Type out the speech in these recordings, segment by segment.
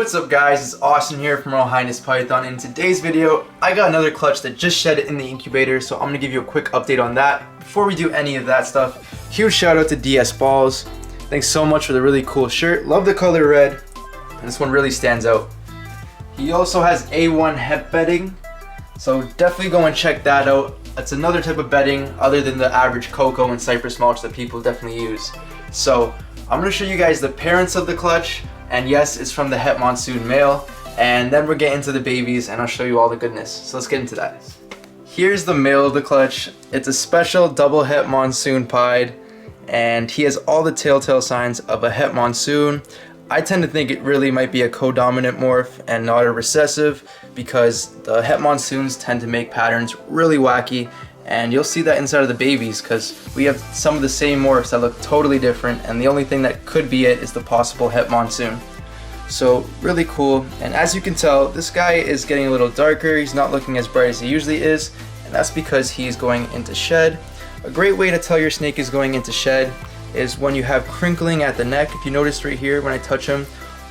what's up guys, it's Austin here from Royal Highness Python. In today's video, I got another clutch that just shed in the incubator, so I'm going to give you a quick update on that. Before we do any of that stuff, huge shout out to DS Balls. Thanks so much for the really cool shirt. Love the color red, and this one really stands out. He also has A1 hemp bedding, so definitely go and check that out. That's another type of bedding other than the average cocoa and cypress mulch that people definitely use. So I'm going to show you guys the parents of the clutch. And yes, it's from the Het Monsoon male. And then we'll get into the babies and I'll show you all the goodness. So let's get into that. Here's the male of the clutch. It's a special double Het Monsoon pied. And he has all the telltale signs of a Het Monsoon. I tend to think it really might be a co-dominant morph and not a recessive, because the Het Monsoons tend to make patterns really wacky. And you'll see that inside of the babies because we have some of the same morphs that look totally different, and the only thing that could be it is the possible Het Monsoon. So really cool, and as you can tell, this guy is getting a little darker. He's not looking as bright as he usually is, and that's because he's going into shed. A great way to tell your snake is going into shed is when you have crinkling at the neck. If you notice right here when I touch him,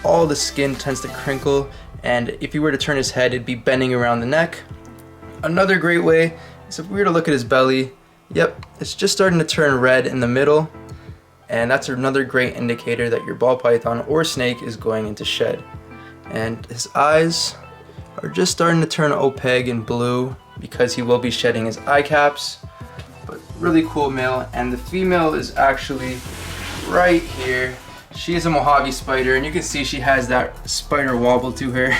all the skin tends to crinkle, and if you were to turn his head, it'd be bending around the neck. Another great way, so if we were to look at his belly, yep, it's just starting to turn red in the middle, and that's another great indicator that your ball python or snake is going into shed. And his eyes are just starting to turn opaque and blue because he will be shedding his eye caps. But really cool male, and the female is actually right here. She is a Mojave Spider, and you can see she has that spider wobble to her.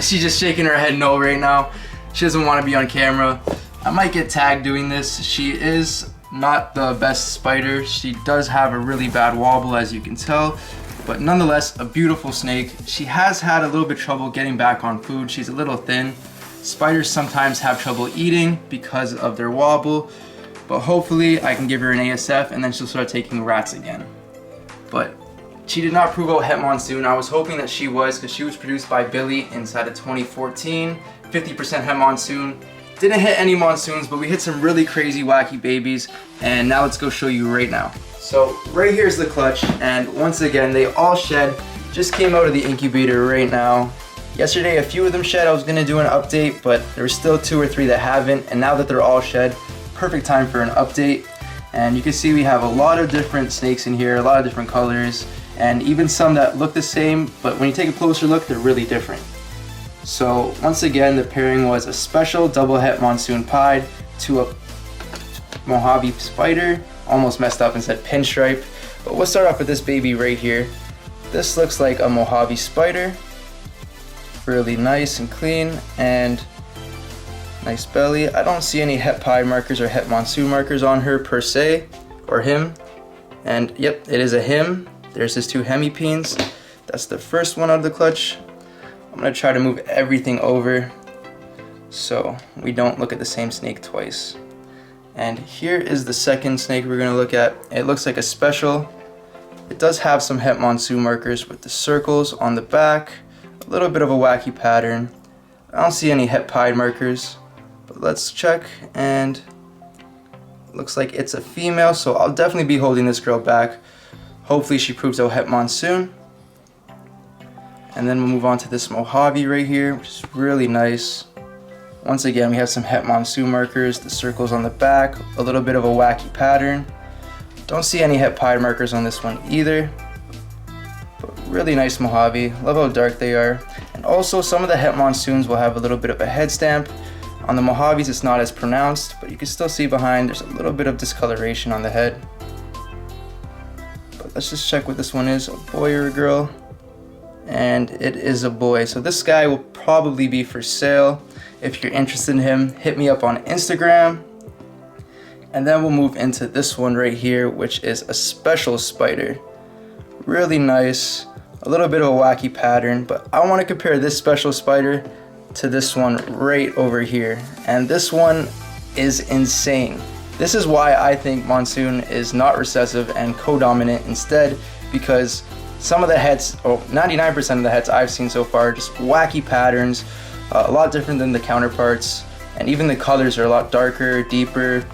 She's just shaking her head no right now. She doesn't want to be on camera. I might get tagged doing this. She is not the best spider. She does have a really bad wobble, as you can tell, but nonetheless a beautiful snake. She has had a little bit of trouble getting back on food. She's a little thin. Spiders sometimes have trouble eating because of their wobble, but hopefully I can give her an ASF and then she'll start taking rats again. But she did not prove out Het Monsoon. I was hoping that she was, because she was produced by Billy inside of 2014. 50% Het Monsoon. Didn't hit any monsoons, but we hit some really crazy wacky babies, and now let's go show you right now. So right here's the clutch, and once again they all shed. Just came out of the incubator right now. Yesterday a few of them shed. I was gonna do an update, but there were still 2 or 3 that haven't, and now that they're all shed, perfect time for an update. And you can see we have a lot of different snakes in here, a lot of different colors, and even some that look the same, but when you take a closer look, they're really different. So once again, the pairing was a special double Het Monsoon pied to a Mojave Spider. Almost messed up and said pinstripe, but we'll start off with this baby right here. This looks like a Mojave Spider. Really nice and clean, and nice belly. I don't see any Het Pied markers or Het Monsoon markers on her per se, or him. And yep, it is a him. There's his 2 hemipenes. That's the first one out of the clutch. I'm going to try to move everything over so we don't look at the same snake twice. And here is the second snake we're going to look at. It looks like a special. It does have some Het Monsoon markers with the circles on the back. A little bit of a wacky pattern. I don't see any Het Pied markers, but let's check, and looks like it's a female, so I'll definitely be holding this girl back. Hopefully she proves out Het Monsoon. And then we'll move on to this Mojave right here, which is really nice. Once again, we have some Het Monsoon markers, the circles on the back, a little bit of a wacky pattern. Don't see any Het Pied markers on this one either. But really nice Mojave. Love how dark they are. And also some of the Het Monsoons will have a little bit of a head stamp. On the Mojaves it's not as pronounced, but you can still see behind there's a little bit of discoloration on the head. But let's just check what this one is, a boy or a girl. And it is a boy, so this guy will probably be for sale. If you're interested in him, hit me up on Instagram. And then we'll move into this one right here, which is a Special Spider. Really nice, a little bit of a wacky pattern, but I want to compare this Special Spider to this one right over here, and this one is insane. This is why I think Monsoon is not recessive and co-dominant instead, because some of the hets, 99% of the hets I've seen so far, just wacky patterns, a lot different than the counterparts, and even the colors are a lot darker, deeper.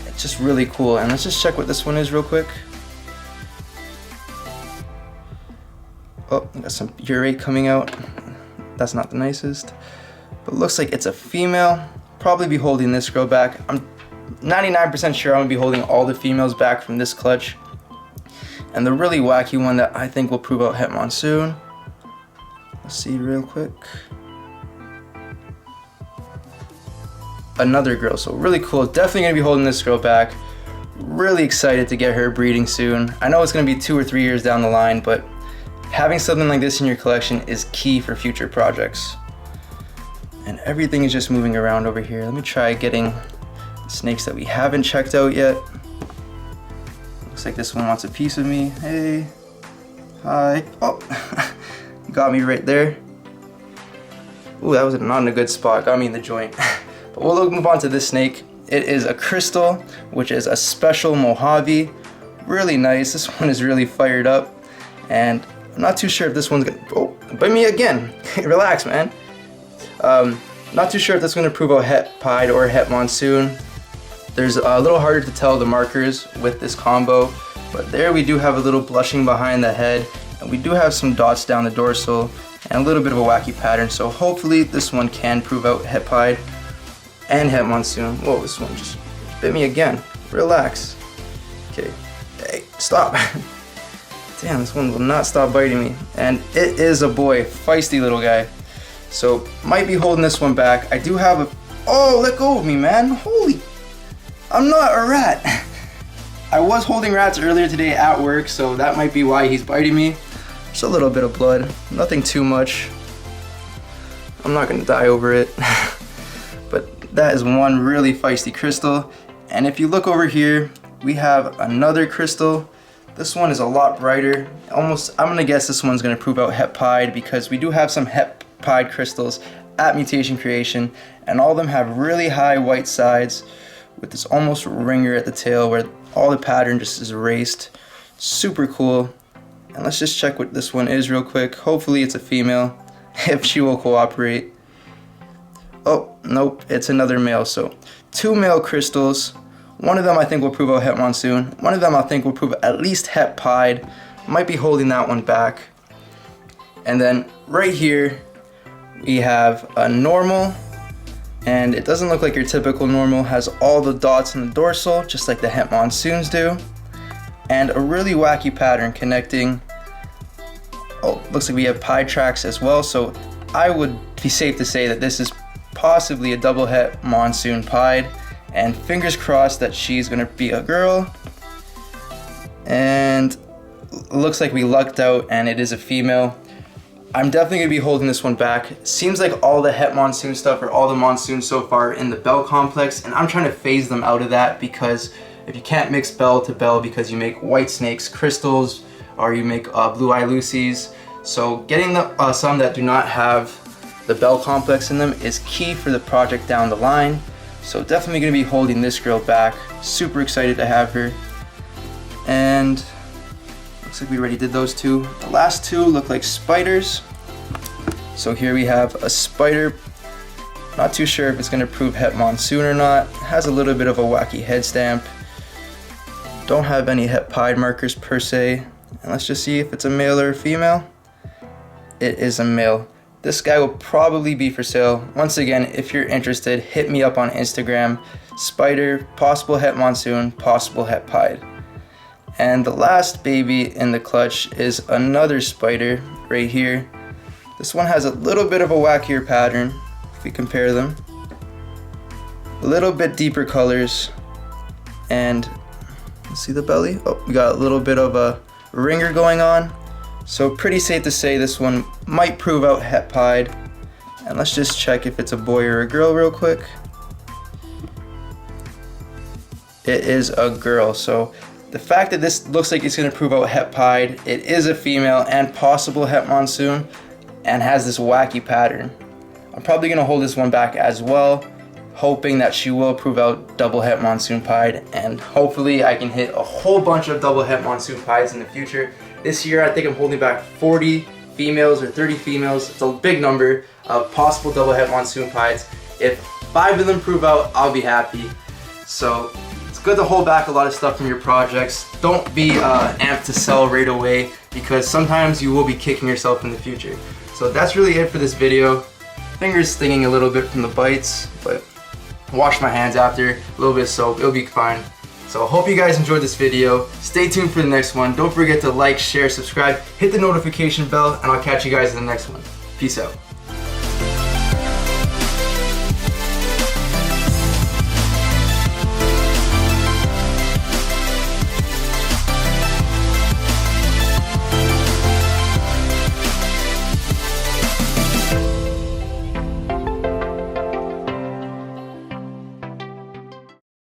It's just really cool. And let's just check what this one is real quick. Oh, got some urate coming out. That's not the nicest. But looks like it's a female. Probably be holding this girl back. I'm 99% sure I'm gonna be holding all the females back from this clutch. And the really wacky one that I think will prove out Het Monsoon. Let's see real quick. Another girl, so really cool. Definitely gonna be holding this girl back. Really excited to get her breeding soon. I know it's gonna be 2 or 3 years down the line, but having something like this in your collection is key for future projects. And everything is just moving around over here. Let me try getting snakes that we haven't checked out yet. Looks like this one wants a piece of me. Hey, hi. Oh, got me right there. Ooh, that was not in a good spot. Got me in the joint. But we'll move on to this snake. It is a crystal, which is a special Mojave. Really nice. This one is really fired up. And I'm not too sure if this one's gonna, oh, bite me again. Relax, man. Not too sure if that's gonna prove out Het Pied or Het Monsoon. There's a little harder to tell the markers with this combo, but there we do have a little blushing behind the head, and we do have some dots down the dorsal, and a little bit of a wacky pattern, so hopefully this one can prove out Het Pied and Het Monsoon. Whoa, this one just bit me again. Relax. Okay, hey, stop. Damn, this one will not stop biting me. And it is a boy, feisty little guy. So, might be holding this one back. I do have a, oh, let go of me, man. Holy, I'm not a rat. I was holding rats earlier today at work, so that might be why he's biting me. Just a little bit of blood, nothing too much. I'm not gonna die over it. But that is one really feisty crystal. And if you look over here, we have another crystal. This one is a lot brighter. Almost, I'm gonna guess this one's gonna prove out Het Pied because we do have some Het Pied crystals at Mutation Creation, and all of them have really high white sides with this almost ringer at the tail where all the pattern just is erased. Super cool. And let's just check what this one is real quick. Hopefully it's a female, if she will cooperate. Oh, nope, it's another male. So 2 male crystals. One of them I think will prove out Het Monsoon. One of them I think will prove at least Het Pied. Might be holding that one back. And then right here we have a normal, and it doesn't look like your typical normal. Has all the dots in the dorsal, just like the Het Monsoons do. And a really wacky pattern connecting. Oh, looks like we have pied tracks as well. So I would be safe to say that this is possibly a double Het Monsoon pied. And fingers crossed that she's gonna be a girl. And looks like we lucked out and it is a female. I'm definitely gonna be holding this one back. Seems like all the Het Monsoon stuff or all the monsoons so far are in the bell complex, and I'm trying to phase them out of that because if you can't mix bell to bell because you make white snakes crystals or you make blue eye Lucy's, so getting the some that do not have the bell complex in them is key for the project down the line. So definitely gonna be holding this girl back. Super excited to have her. And looks like we already did those 2. The last 2 look like spiders. So here we have a spider. Not too sure if it's gonna prove Het Monsoon or not. Has a little bit of a wacky head stamp. Don't have any Het Pied markers per se. And let's just see if it's a male or a female. It is a male. This guy will probably be for sale. Once again, if you're interested, hit me up on Instagram. Spider, possible Het Monsoon, possible Het Pied. And the last baby in the clutch is another spider right here. This one has a little bit of a wackier pattern if we compare them. A little bit deeper colors. And let's see the belly. Oh, we got a little bit of a ringer going on. So pretty safe to say this one might prove out Het Pied. And let's just check if it's a boy or a girl real quick. It is a girl. So the fact that this looks like it's going to prove out Het Pied, it is a female and possible Het Monsoon and has this wacky pattern. I'm probably going to hold this one back as well, hoping that she will prove out double Het Monsoon pied, and hopefully I can hit a whole bunch of double Het Monsoon pieds in the future. This year I think I'm holding back 40 females or 30 females. It's a big number of possible double Het Monsoon pieds. If 5 of them prove out, I'll be happy. So it's good to hold back a lot of stuff from your projects. Don't be amped to sell right away. because sometimes you will be kicking yourself in the future. So that's really it for this video. Fingers stinging a little bit from the bites, but wash my hands after, a little bit of soap, it'll be fine. So I hope you guys enjoyed this video. Stay tuned for the next one. Don't forget to like, share, subscribe, hit the notification bell, and I'll catch you guys in the next one. Peace out.